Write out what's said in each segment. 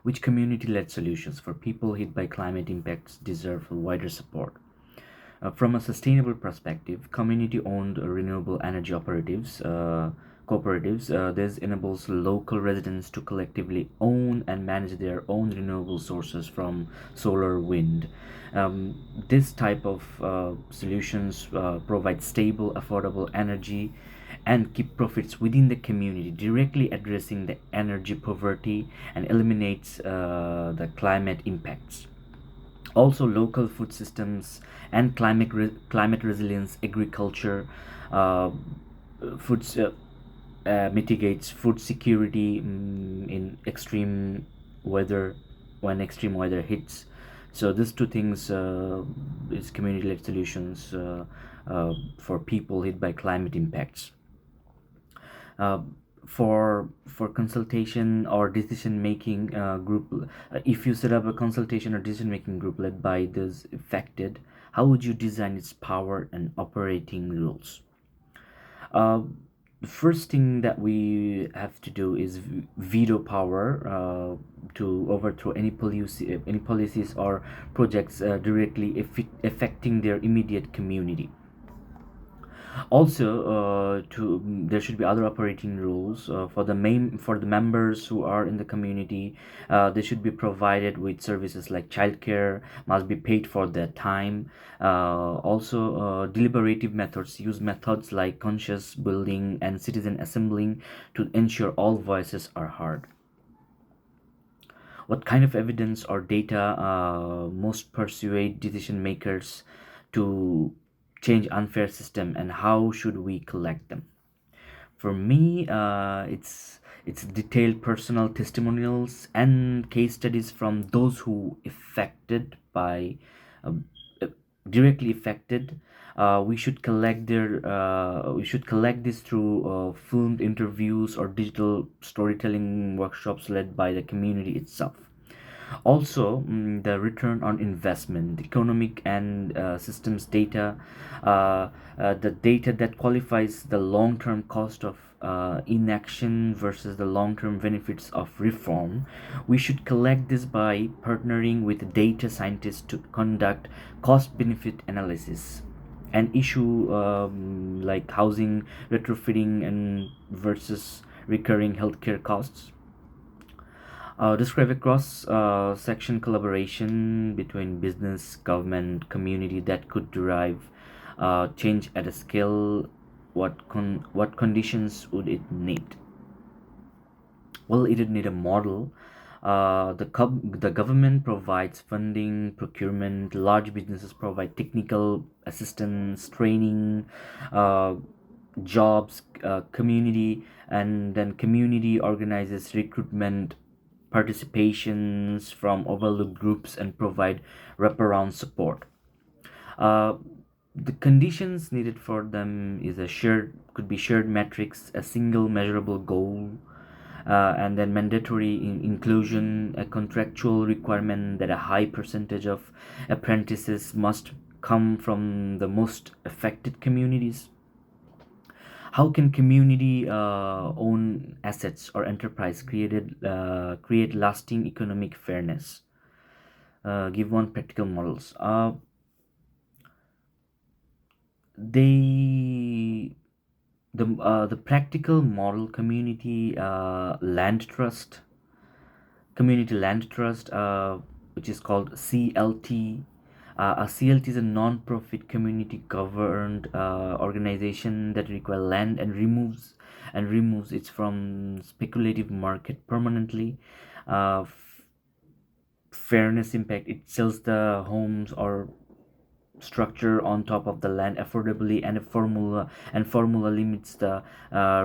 which community-led solutions for people hit by climate impacts deserve wider support. From a sustainable perspective, community-owned renewable energy cooperatives, this enables local residents to collectively own and manage their own renewable sources from solar, wind. This type of solutions provide stable, affordable energy and keep profits within the community, directly addressing the energy poverty and eliminates the climate impacts. Also, local food systems and climate resilience agriculture uh, foods mitigates food security in extreme weather, when extreme weather hits. So these two things is community-led solutions for people hit by climate impacts. uh, for consultation or decision making group, if you set up a consultation or decision making group led by those affected, how would you design its power and operating rules? uh, the first thing that we have to do is veto power to overthrow any policies or projects directly affecting their immediate community. Also, there should be other operating rules for the members who are in the community. They should be provided with services like childcare, must be paid for their time. Also, deliberative methods use methods like conscious building and citizen assembling to ensure all voices are heard. What kind of evidence or data most persuade decision makers to change unfair system, and how should we collect them? For me, it's detailed personal testimonials and case studies from those who affected by uh, uh, directly affected. We should collect this through filmed interviews or digital storytelling workshops led by the community itself. Also, the return on investment, economic and systems data, the data that qualifies the long-term cost of inaction versus the long-term benefits of reform. We should collect this by partnering with data scientists to conduct cost-benefit analysis and issue like housing retrofitting and versus recurring healthcare costs. Describe a cross section collaboration between business, government, community that could derive change at a scale. What conditions would it need? Well, it would need a model. The government provides funding, procurement. Large businesses provide technical assistance, training, uh, jobs, community, and then community organizes recruitment, participations from overlooked groups, and provide wraparound support. Uh, the conditions needed for them is a shared could be shared metrics, a single measurable goal, and then mandatory inclusion, a contractual requirement that a high percentage of apprentices must come from the most affected communities. How can community own assets or enterprise create lasting economic fairness? Give one practical models. They the practical model community land trust, which is called CLT. A CLT is a non-profit community governed organization that requires land and removes it from speculative market permanently. Fairness impact, it sells the homes or structure on top of the land affordably, and a formula limits the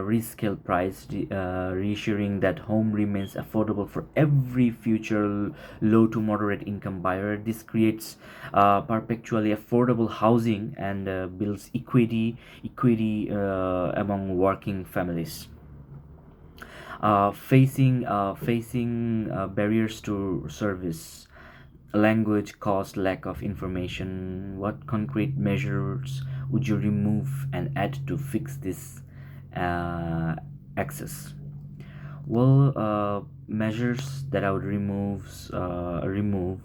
resale price, reassuring that home remains affordable for every future low to moderate income buyer. This creates perpetually affordable housing and builds equity among working families. Facing barriers to service, language, cost, lack of information. What concrete measures would you remove and add to fix this uh, access? Well, measures that I would remove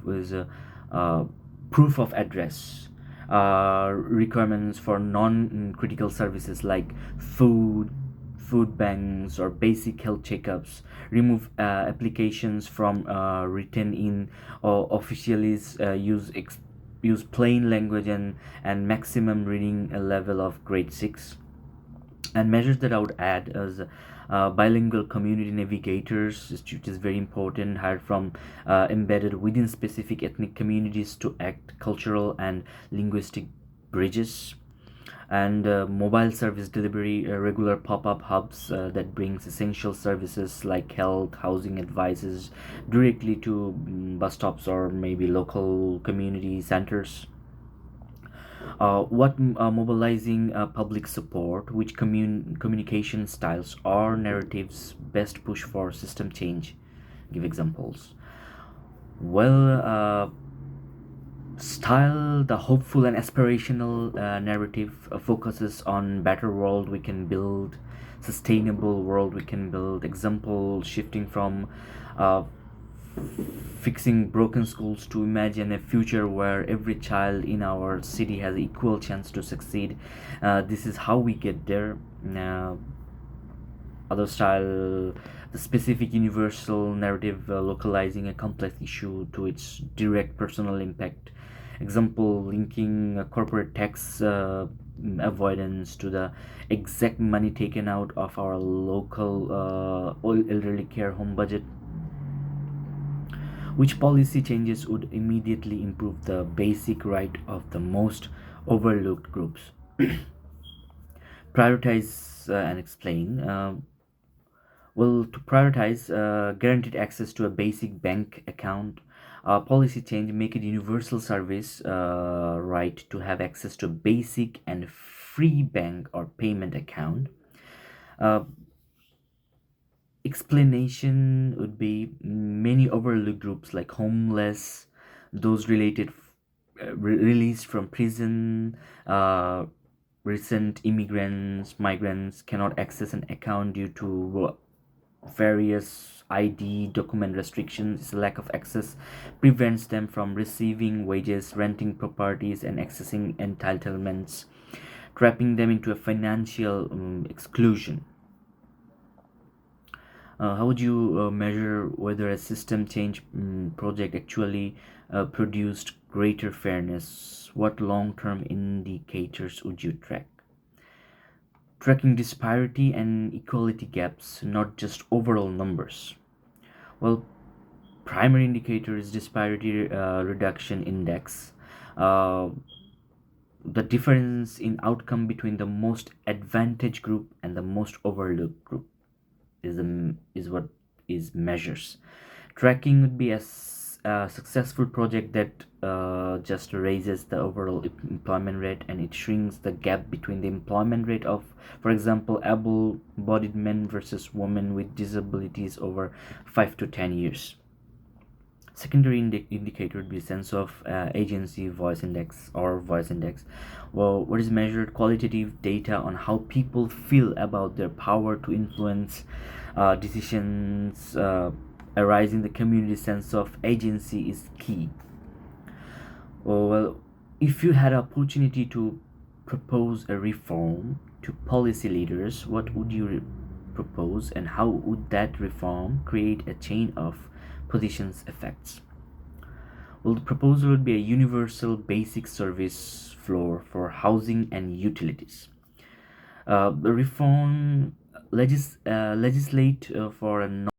is uh, proof of address, requirements for non-critical services like food, food banks, or basic health checkups. Remove applications from written in or officially use plain language and maximum reading a level of grade 6. And measures that I would add is bilingual community navigators, which is very important, hired from embedded within specific ethnic communities to act cultural and linguistic bridges. And mobile service delivery, regular pop-up hubs that brings essential services like health, housing advices directly to bus stops or maybe local community centers. Mobilizing public support, which communication styles or narratives best push for system change? Give examples. Well, style, the hopeful and aspirational narrative focuses on better world we can build, sustainable world we can build. Example, shifting from uh, fixing broken schools to imagine a future where every child in our city has equal chance to succeed. This is how we get there. uh, Other style, the specific universal narrative, localizing a complex issue to its direct personal impact. Example, linking corporate tax avoidance to the exact money taken out of our local elderly care home budget. Which policy changes would immediately improve the basic right of the most overlooked groups? Prioritize and explain. Well, to prioritize guaranteed access to a basic bank account, policy change make it universal service right to have access to a basic and free bank or payment account. Uh, Explanation would be many overlooked groups like homeless, those released from prison, uh, recent immigrants, migrants cannot access an account due to various ID document restrictions. Lack of access prevents them from receiving wages, renting properties, and accessing entitlements, trapping them into a financial exclusion. How would you measure whether a system change project actually produced greater fairness? What long term indicators would you track? Tracking disparity and equality gaps, not just overall numbers. Well, primary indicator is disparity reduction index. Uh, the difference in outcome between the most advantaged group and the most overlooked group is what is measures. Tracking would be a successful project that just raises the overall employment rate, and it shrinks the gap between the employment rate of, for example, able-bodied men versus women with disabilities over 5 to 10 years. Secondary indicator would be sense of agency voice index or voice index. Well, what is measured? Qualitative data on how people feel about their power to influence decisions arising. The community sense of agency is key. Oh, well, if you had opportunity to propose a reform to policy leaders, what would you propose, and how would that reform create a chain of positions effects? Well, the proposal would be a universal basic service floor for housing and utilities. The reform legislate for a